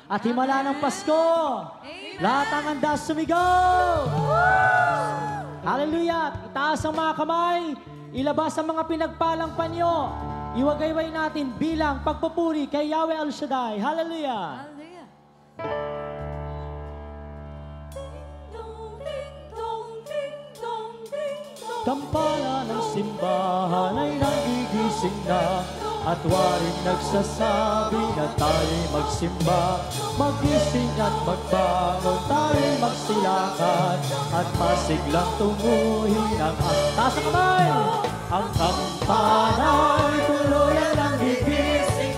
at himala ng Pasko. Lahat ang handa sumigaw. Hallelujah. Itaas ang mga kamay. Ilabas ang mga pinagpalang panyo. Iwagayway natin bilang pagpupuri kay Yahweh El Shaddai. Hallelujah. Kampana ng simbahan ay nagigising na at waring nagsasabi na tayo'y magsimba. Magising at magbangon, tayo'y magsilakan at masiglang tumuhin ang taas ang kamay. Ang kampana ay tuluyan ng gigising.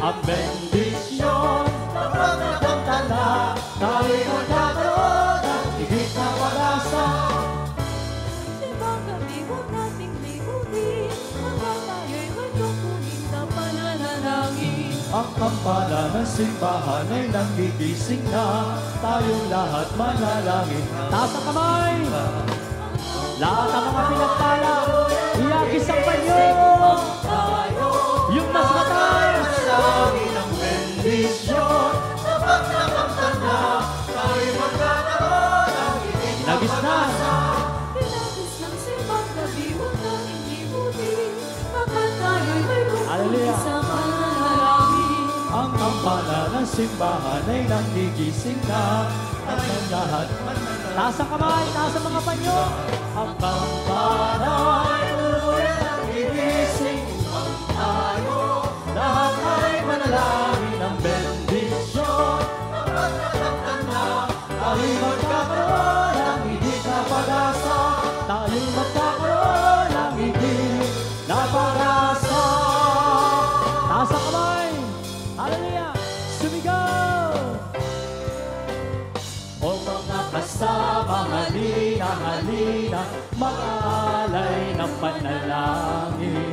Ang bendisyon na pagkakanta na tayo'y magkakaroon ng higit na pag-asa. Ibang gabi huwag nating limutin, hanggang tayo'y magkukunin sa pananalangin. Ang kampana ng simbahan ay nagigising na, tayong lahat manalangin. Taas ang kamay! Lahat ang mga pinagpala, iagis ang panyo! Yung mas mataas! Salangin ang bendisyon na pagkakanta na tayo'y magkakaroon ng higit na pag-asa. Pinagis ng simbang gabi huwag nating limutin, hanggang tayo'y Hallelujah. magkukunin sa pananalangin. Ang kampana ng simbahan ay nagigising na, at ang lahat taas ang kamay, taas ang mga panyo. Ang kampana ay tuluyan ng gigising upang tayo lahat ay manalangin ng bendisyon. Tayo'y magkakaroon ng higit na pag-asa. Tayo'y magkakaroon ng higit na pag-asa. Taas ang kamay. Hallelujah. Sumigaw. O mga kasama, halina, halina, mag-aalay ng panalangin.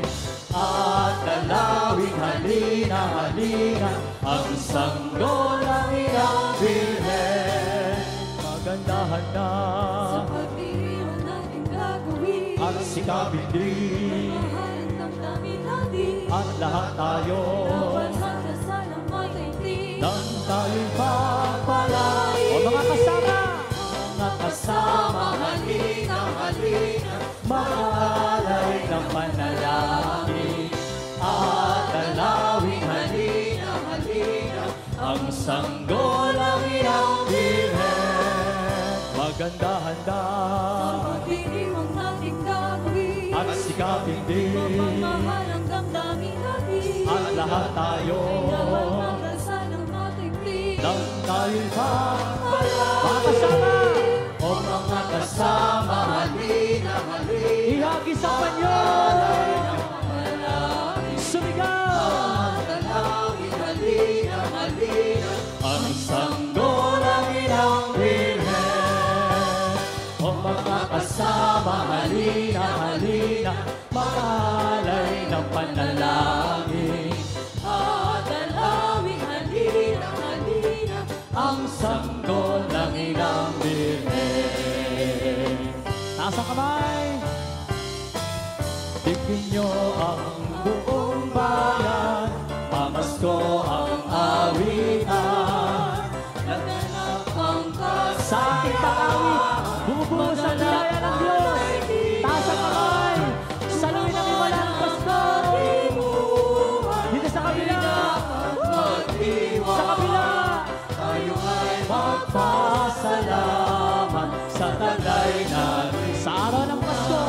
At dalawing halina, halina, ang sanggol ng iyong Birhen. Magandahan na Sa pagdiriwang natin gagawin, at sikapin din, mahal ang damdamin natin, at lahat tayo dapat magkasalang mataintin. nang tayo'y pagpalain. O mga kasama, mga kasama, Halina, halina, mag-aalay ng panalangin. At dalawing halina, halina, ang sanggol ng iyong Birhen. Maganda-handa Sa pagdiriwang natin gagawin, at sikapin din, mahal ang damdamin natin, at lahat tayo dapat magkasalang mataintin. nang tayo'y pagpalain. Mga kasama, o mga kasama, halina, halina. ihagis ang panyo. Sumigaw. Dalawin, halina, halina. Ang sanggol ng iyong Birhen. O mga kasama, halina, halina, mag-alay ng panalangin. At dalawin, halina, halina, Ang sanggol ng iyong Birhen. Taas ang kamay. Tignan niyo ang buong bayan, pamasko ang awitan. naganap ang Sa ating pag-awit, bumubuhos ang biyaya ng Diyos. Taas ang kamay. Saluhin ang himala ng Pasko. Dito sa kabila. Sa kabila. Tayo ay Magpasalamat sa tagay natin. Sa araw ng Pasko.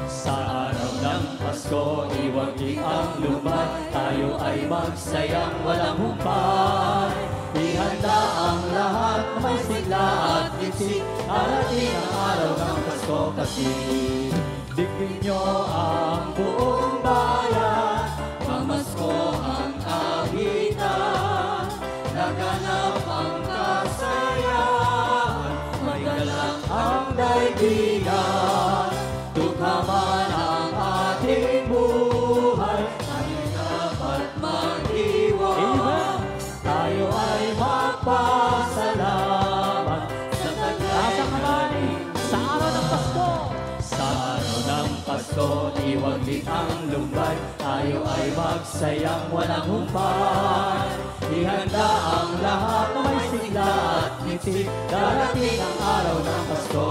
Sa araw ng Pasko, iwagin ang lumay. Tayo ay magsayang walang humpay. Ihanda ang lahat na may sigla at isip. Arating ang araw ng Pasko kasi. Digin niyo ang buong bayan. pamasko ang awitan, naganap ang kasayahan, magalang Ang daigdigan, tukaman ang ating buhay. tayo dapat mag-iwan. Amen. Tayo ay magpasalamat Sa Taas tagay ang kamay sa araw ng Pasko. Sa araw ng Pasko, iwaglit ang lumbay. tayo ay magsayang walang humpay. Ihanda ang lahat na may sigla at ngiti, darating ang araw ng Pasko.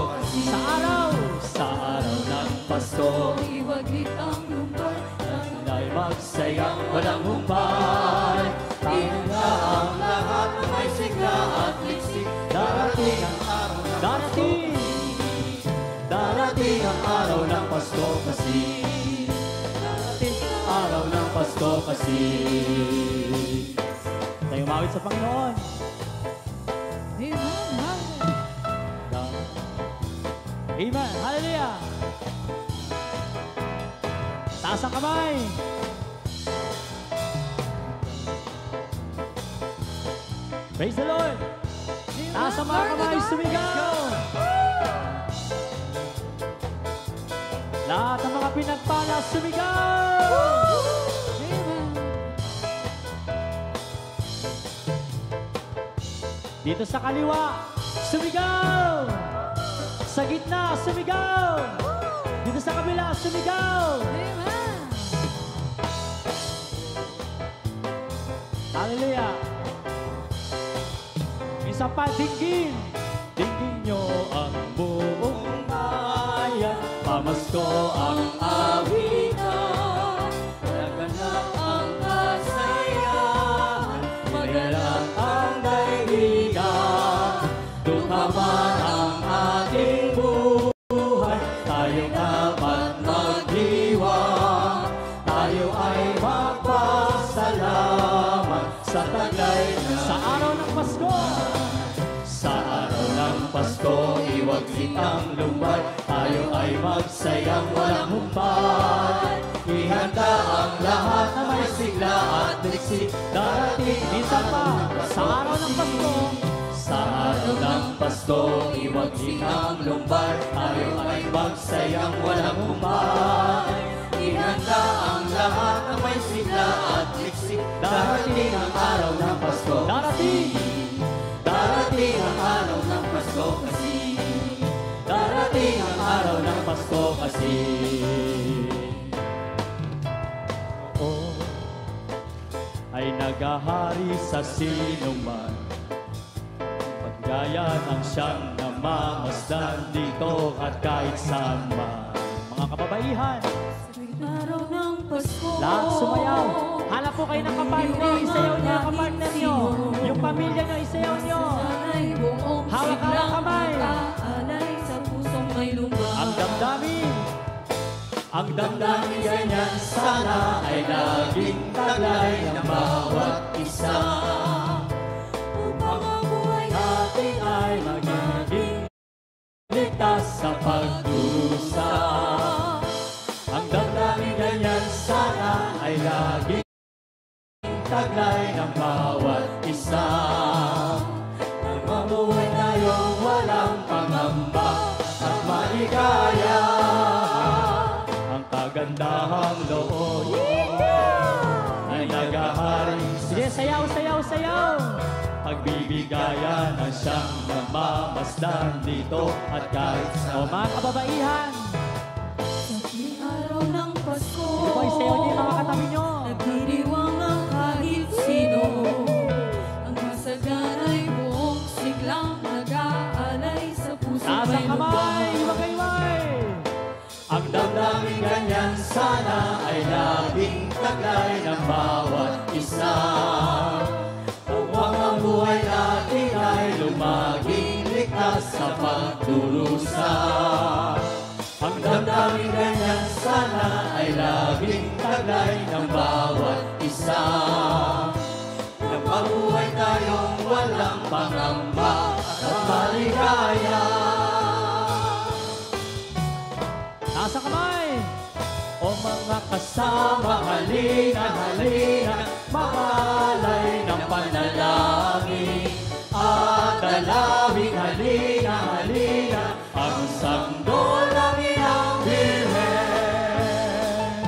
Sa araw ng Pasko, Iwaglit ang lumbay, tayo ay magsayang walang humpay. Ihanda ang lahat na may sigla at ngiti, darating ang araw ng Pasko. Darating ang araw ng Pasko kasi. Darating ang araw ng Pasko kasi. Tayo umawit sa Panginoon. Amen. Hallelujah. Taas ang kamay. Praise the Lord. Taas ang mga kamay. Sumigaw. Lahat ng mga pinagpala, sumigaw! Dito sa kaliwa, sumigaw! Sa gitna, sumigaw! Dito sa kabila, sumigaw! Hallelujah! Isa pa, dinggin! Dinggin nyo ang buong bayan. Pamasko ang awitan, naganap ang kasayahan, magalang ang daigdigan, dumaman ang ating buhay, tayo dapat magdiwang, tayo ay magpasalamat sa taglay sa araw ng Pasko. Sa araw ng Pasko, iwaglit ang lumbay, tayo ay magsayang walang humpay. Ihanda ang lahat na may sigla at liksi, darating isa pa sa araw ng Pasko. Sa araw ng Pasko, iwaglit ang lumbay, tayo ay magsayang walang humpay. Ihanda ang lahat na may sigla at liksi, darating ang araw ng Pasko. Darating ang araw ng Pasko kasi. Darating ang araw ng Pasko kasi. Oo, ay nagahari sa sinuman, paggaya ng siyang namamasdan dito at kahit saan man. Mga kababaihan, araw ng Pasko. lahat sumayaw. Hanap po kayo ng kapartner, isayaw niyo ang kapartner niyo. Yung pamilya niyo, isayaw niyo. Hawak ang kamay. Sa pusong may lumbay. Ang damdamin ganyan sana ay laging taglay ng bawat isa. Upang ang buhay Natin ay magiging ligtas sa pagdusa. Ang damdamin ganyan sana ay laging taglay ng bawat isa. Nang mabuhay tayong walang pangamba at maligaya, ang kagandahang loob ay nagahari. Sige, sayaw, sayaw, sayaw! Pagbibigayan ang siyang namamasdan dito at kahit sa mga kababaihan. Sa araw ng Pasko, Ito po, isayaw niyo yung mga katabi niyo. nagdiriwang ang kahit sino. Ang masaganay buong siglang nag-aalay sa puso Taas may ang kamay, lumbay. iwagay-way! Ang damdamin ganyan sana ay laging taglay ng bawat isa. Upang ang buhay natin ay lumaging ligtas sa pagdurusa. Ang damdamin ganyan sana ay laging taglay ng bawat isa. Nang mabuhay tayong walang pangamba at maligaya. Nasa kamay! O mga kasama, halina, halina, makalay ng panalangin. At dalawin, halina, halina, ang sanggol ng iyong Birhen.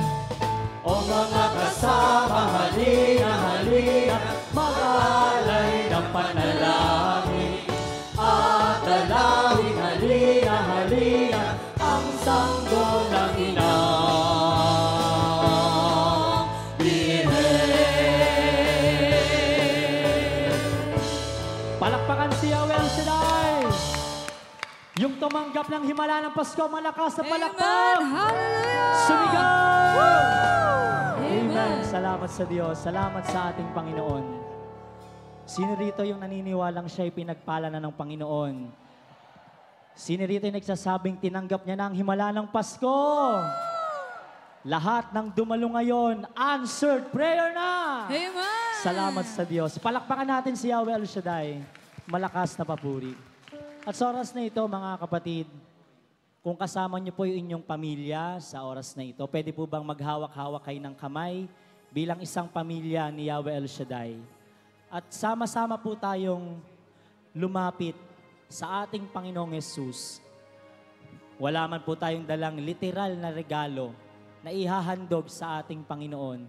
O mga kasama, halina, halina, makalay ng panalangin. At dalawin, halina, halina, ang sanggol ng inang tumanggap ng himala ng Pasko, malakas na Amen! palakpak! Hallelujah! Sumigaw! Amen! Amen. Salamat sa Diyos. Salamat sa ating Panginoon. Sino rito yung naniniwalang siya'y pinagpala na ng Panginoon? Sino rito yung nagsasabing tinanggap niya na ang himala ng Pasko? Lahat ng dumalo ngayon, answered prayer na! Amen! Salamat sa Diyos. Palakpakan natin si Yahweh El Shaddai. Malakas na papuri. At sa oras na ito, mga kapatid, kung kasama niyo po yung inyong pamilya sa oras na ito, pwede po bang maghawak-hawak kayo ng kamay bilang isang pamilya ni Yahweh El Shaddai? At sama-sama po tayong lumapit sa ating Panginoong Yesus. Wala man po tayong dalang literal na regalo na ihahandog sa ating Panginoon.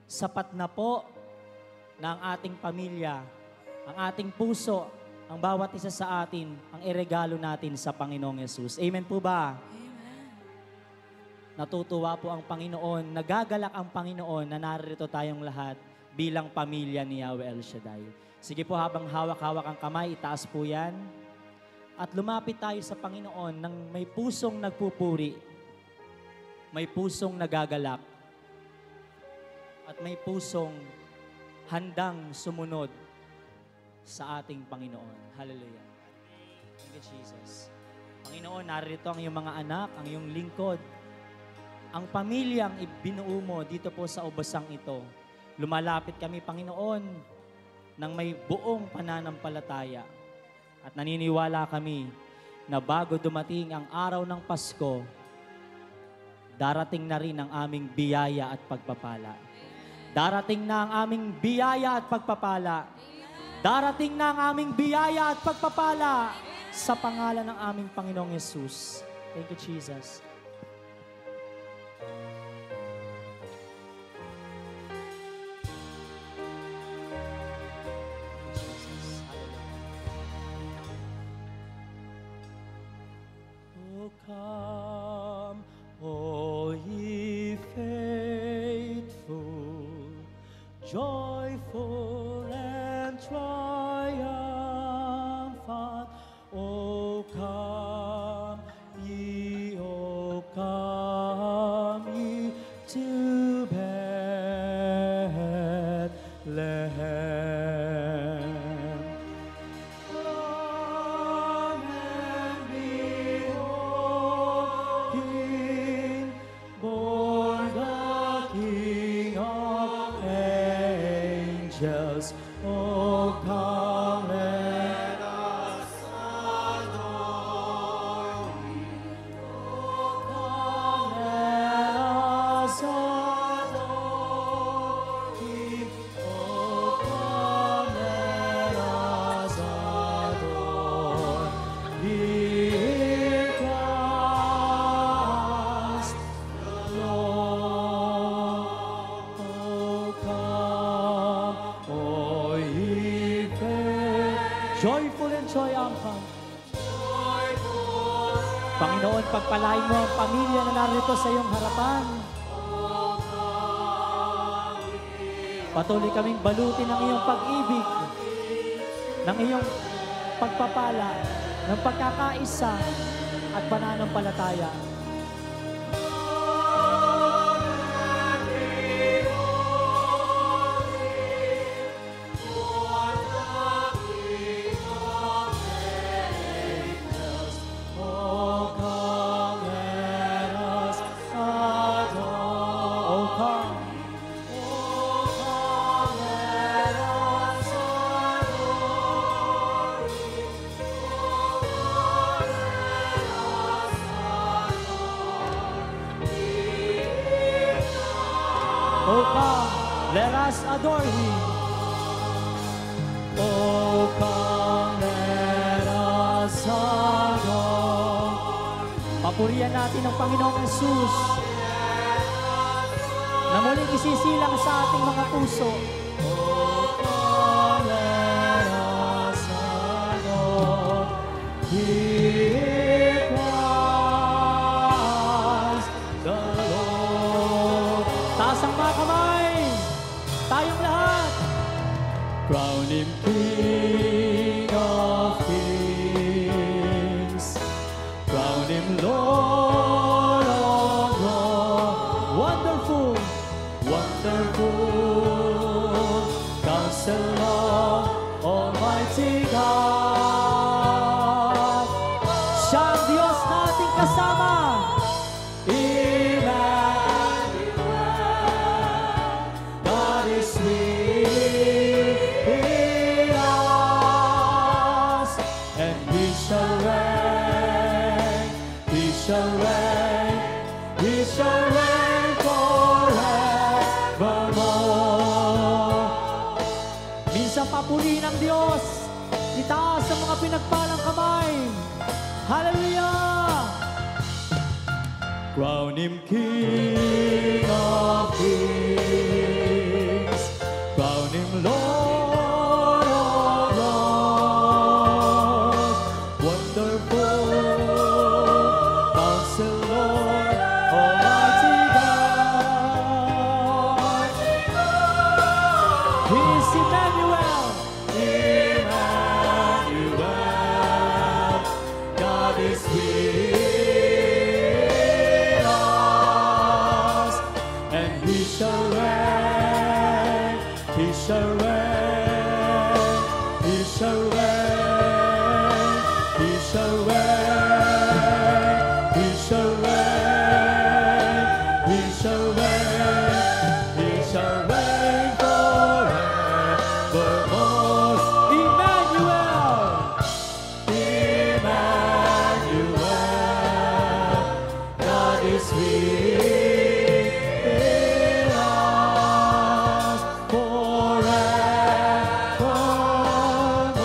Sapat na po na ang ating pamilya, ang ating puso, ang bawat isa sa atin, ang iregalo natin sa Panginoong Yesus. Amen po ba? Amen! Natutuwa po ang Panginoon, nagagalak ang Panginoon na narito tayong lahat bilang pamilya ni Yahweh El Shaddai. Sige po, habang hawak-hawak ang kamay, itaas po yan. At lumapit tayo sa Panginoon ng may pusong nagpupuri, may pusong nagagalak, at may pusong handang sumunod sa ating Panginoon. Hallelujah. Thank you, Jesus. Panginoon, narito ang iyong mga anak, ang iyong lingkod, ang pamilyang ibinuo mo dito po sa ubasang ito. Lumalapit kami, Panginoon, ng may buong pananampalataya. At naniniwala kami na bago dumating ang araw ng Pasko, darating na rin ang aming biyaya at pagpapala. Darating na ang aming biyaya at pagpapala. Darating na ang aming biyaya at pagpapala sa pangalan ng aming Panginoong Yesus. Thank you, Jesus. Oh, come, all ye faithful, joyful and triumphant. O come ye to Bethlehem. Come and behold, King, born the King of angels. Oh, come, let us adore Thee. Oh, come, let us adore Thee. Oh, come, let us adore Thee, Christ the Lord. Oh, come, all ye faithful, joyful and triumphant. Panginoon, pagpalain mo ang pamilya na narito sa iyong harapan. Patuloy kaming balutin ng iyong pag-ibig, ng iyong pagpapala, ng pagkakaisa at pananampalataya. Oh, come, let us adore. Oh, come. Oh, come, let us adore Thee. Oh, come, let us adore Thee. Oh, come, let us adore Him. Oh, come, let us adore. Papurihan natin ang Panginoong Yesus na muling isisilang sa ating mga puso. Oh, come, let us adore Thee, Christ the Lord. Taas ang mga kamay, tayong lahat. Crown Him King of Kings, Wonderful Counselor, Almighty God. Siya ang Diyos nating kasama. Emmanuel, God is with us, and He shall reign, He shall reign, He shall reign forevermore. Minsan papuri ng Diyos, itaas ang mga pinagpalang kamay. Hallelujah! Crown Him King of Kings, crown Him Lord of Lords, wonderful Counselor, Almighty God. He is Emmanuel, Emmanuel, God is with us, and He shall reign, He shall reign, He shall reign, He shall reign, He shall reign, He shall reign, He shall reign forevermore. Emmanuel, Emmanuel, God is with us forevermore, forevermore.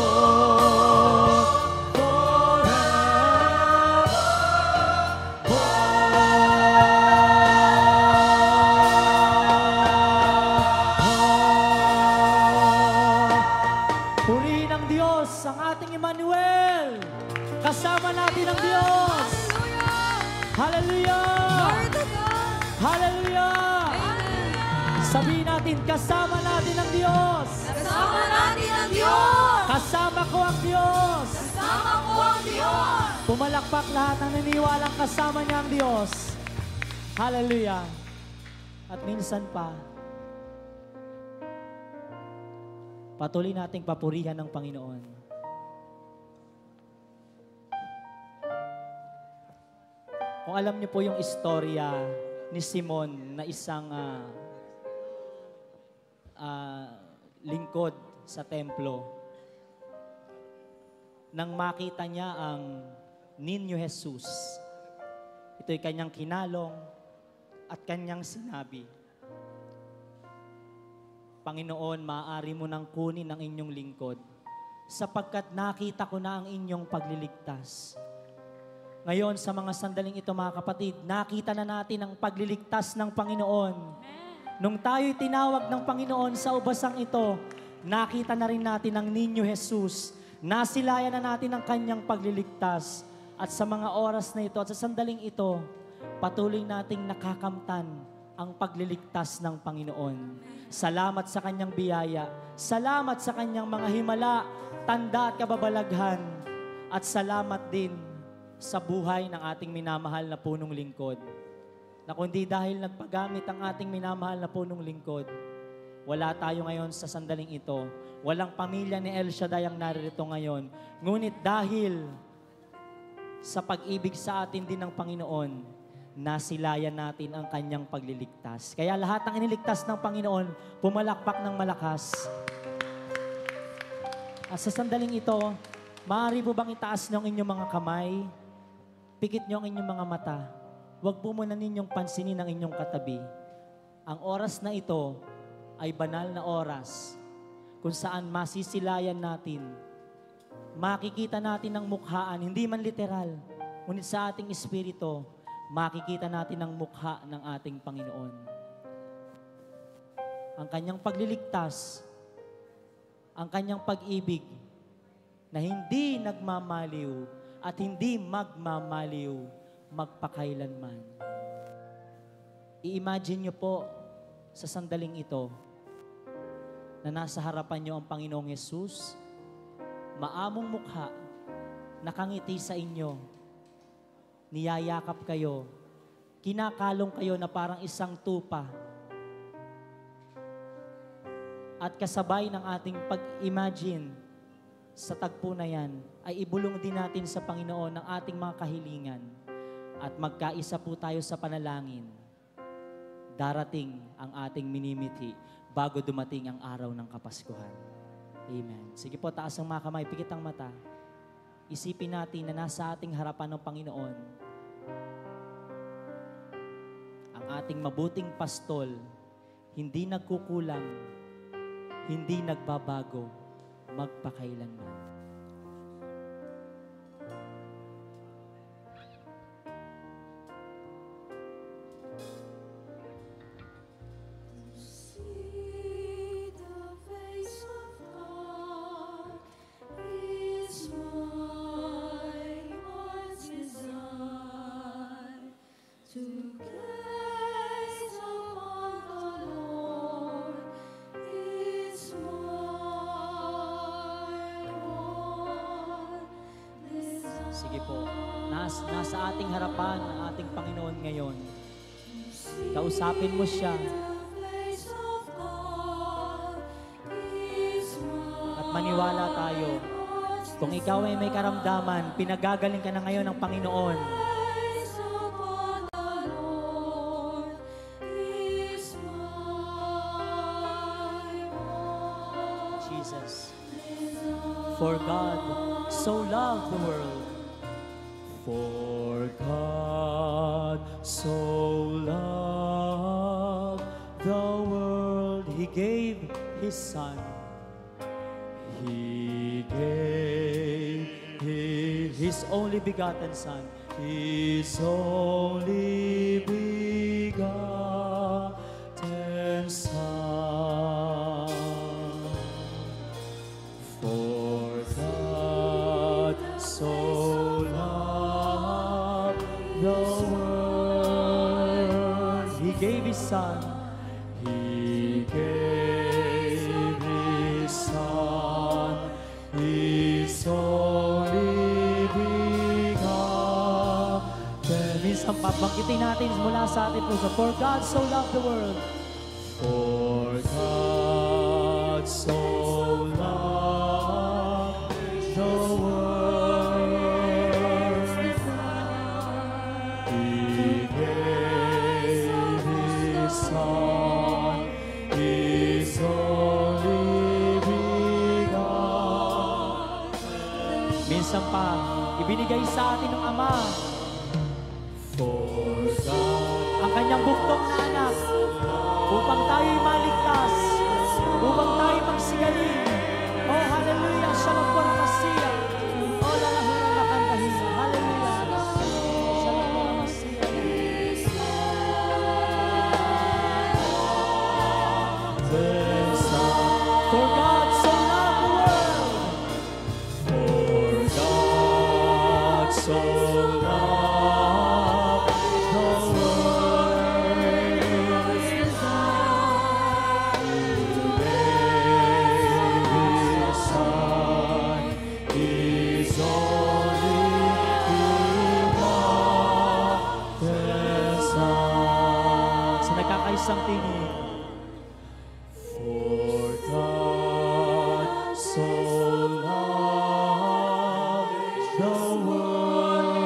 Purihin ang Diyos, ang ating Emmanuel. Kasama natin ang Diyos. Hallelujah! Glory to God. Hallelujah! Amen. Sabihin natin, kasama natin ang Diyos. Kasama natin ang Diyos. Kasama ko ang Diyos. Kasama ko ang Diyos. Pumalakpak lahat ng naniwalang kasama niya ang Diyos. Hallelujah! At minsan pa, patuloy nating papurihan ng Panginoon. Kung alam niyo po yung istorya ni Simon na isang lingkod sa templo, nang makita niya ang Niño Jesus, ito'y kanyang kinalong at kanyang sinabi, Panginoon, maaari mo nang kunin ang inyong lingkod sapagkat nakita ko na ang inyong pagliligtas. Ngayon, sa mga sandaling ito, mga kapatid, nakita na natin ang pagliligtas ng Panginoon. Nung tayo'y tinawag ng Panginoon sa ubasang ito, nakita na rin natin ang Niño Jesus. Nasilayan na natin ang kanyang pagliligtas. At sa mga oras na ito at sa sandaling ito, patuloy nating nakakamtan ang pagliligtas ng Panginoon. Salamat sa kanyang biyaya. Salamat sa kanyang mga himala, tanda at kababalaghan. At salamat din sa buhay ng ating minamahal na punong lingkod. Na kundi dahil nagpagamit ang ating minamahal na punong lingkod, wala tayo ngayon sa sandaling ito. Walang pamilya ni El Shaddai ang naririto ngayon. Ngunit dahil sa pag-ibig sa atin din ng Panginoon, nasilayan natin ang kanyang pagliligtas. Kaya lahat ng iniligtas ng Panginoon, pumalakpak ng malakas. At sa sandaling ito, maaari po bang itaas niyo ang inyong mga kamay? Pikit niyo ang inyong mga mata. Huwag po muna ninyong pansinin ang inyong katabi. Ang oras na ito ay banal na oras kung saan masisilayan natin. Makikita natin ang mukhaan, hindi man literal, ngunit sa ating espiritu, makikita natin ang mukha ng ating Panginoon. Ang kanyang pagliligtas, ang kanyang pag-ibig, na hindi nagmamaliw at hindi magmamaliw magpakailanman. I-imagine nyo po sa sandaling ito na nasa harapan nyo ang Panginoong Jesus, maamong mukha, nakangiti sa inyo, niyayakap kayo, kinakalong kayo na parang isang tupa, At kasabay ng ating pag-imagine sa tagpo na yan, ay ibulong din natin sa Panginoon ang ating mga kahilingan at magkaisa po tayo sa panalangin. Darating ang ating minimithi bago dumating ang araw ng Kapaskuhan. Amen. Sige po, taas ang mga kamay, pikit ang mata. Isipin natin na nasa ating harapan ng Panginoon ang ating mabuting pastol, hindi nagkukulang, hindi nagbabago, magpakailanman. See the face of God is my heart's desire. To gaze upon the Lord is my one desire. Sige po, nasa ating harapan ang ating Panginoon ngayon. Kausapin mo siya at maniwala tayo. Kung ikaw ay may karamdaman, pinagagaling ka na ngayon ng Panginoon. Jesus. For God so loved the world. For God so loved the world, He gave His Son. He gave His only begotten Son. His only begotten Son. For God so loved the world, He gave His Son. He gave His Son, His only begotten. Minsan papangkitin natin mula sa ating puso. For God so loved the world. For God so loved the world, He gave His Son, His only begotten. Minsan pa, ibinigay sa atin ng Ama For God ang kanyang buktong na anak upang tayo'y maligtas, upang tayo'y magsigaling. Oh, hallelujah! Shalom po na Masiya. Oh, lalahura na kantahin. Hallelujah! Shalom po na Masiya. For God so loved the world. For God so loved the world, He gave His Son, His only begotten Son. Sa nagkakaisang tinig. For God so loved the world,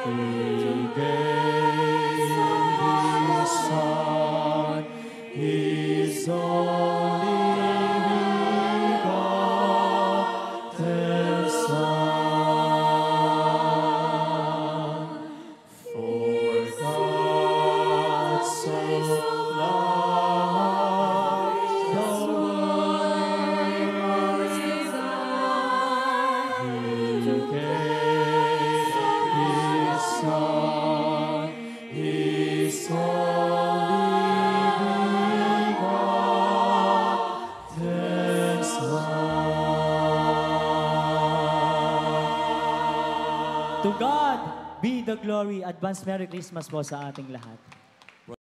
He gave His Son, His only begotten Son. For God so loved the world, He gave His Son, His only begotten Son. To God be the glory. Advance Merry Christmas po sa ating lahat.